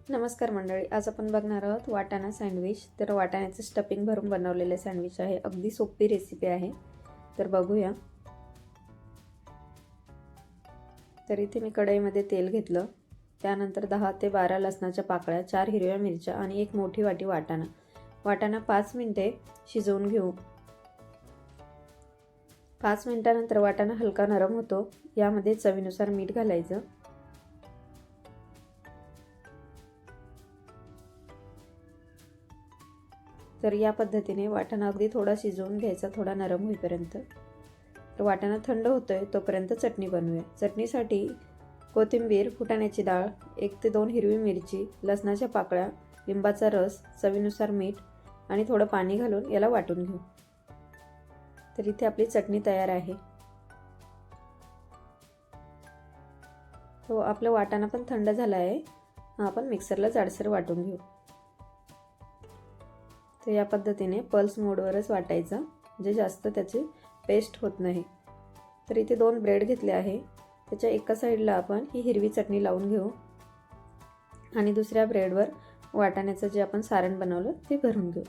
नमस्कार मंडळी, आज आपण बघणार आहोत वाटाणा सँडविच। तर वाटाण्याचं स्टफिंग भरून बनवलेले सँडविच आहे। अगदी सोपी रेसिपी आहे, तर बघूया। तर इथे मी कढईमध्ये तेल घेतलं, त्यानंतर 10 ते 12 लसणाच्या पाकळ्या, 4 हिरव्या मिरच्या आणि एक मोठी वाटी वाटाणा 5 मिनिटे शिजवून घेऊ। 5 मिनिटांनंतर वाटाणा हलका नरम होतो, यामध्ये चवीनुसार मीठ घालायचं। तर या पद्धतीने वाटाणा अगदी थोडा शिजवून घ्यायचा, थोडा नरम होईपर्यंत। तर वाटाणा थंड होतोय तोपर्यंत चटणी बनवूया। चटणीसाठी कोथिंबीर, फुटाण्याची डाळ, 1 ते 2 हिरवी मिरची, लसणाच्या पाकळ्या, लिंबाचा रस, चवीनुसार मीठ आणि थोडं पाणी घालून याला वाटून घेऊ। तर इथे आपली चटणी तयार आहे। तो आपला वाटाणा पण थंड झाला आहे, आपण मिक्सरला जाडसर वाटून घेऊ। तर या पद्धतीने पल्स मोडवरच वाटायचं, म्हणजे जास्त त्याची पेस्ट होत नाही। तर इथे 2 ब्रेड घेतले आहे, त्याच्या एका साईडला आपण ही हिरवी चटणी लावून घेऊ आणि दुसऱ्या ब्रेडवर वाटाण्याचं जे आपण सारण बनवलं ते भरून घेऊ।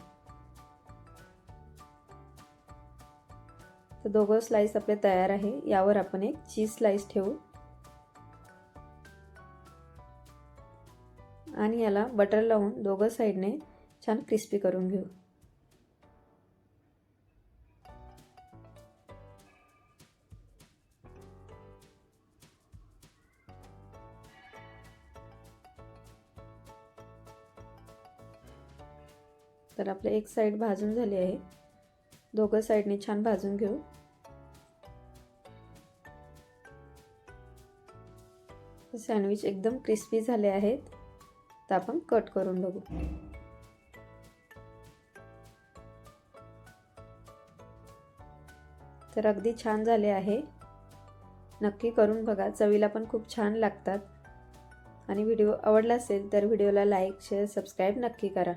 तर दोघं स्लाइस आपले तयार आहे। यावर आपण एक चीज स्लाइस ठेवू आणि याला बटर लावून दोघं साइडने छान क्रिस्पी करून घेऊ। तर आपले एक साइड भाजून झाली आहे, दोघं साइडने छान भाजून घेऊ। सँडविच एकदम क्रिस्पी झाले आहेत, तर आपण कट करून बघू। तर अगदी छान झाले आहे, नक्की करून बघा, चवीला पण खूप छान लागतात। आणि व्हिडिओ आवडला असेल तर व्हिडिओला लाईक, शेअर, सबस्क्राईब नक्की करा।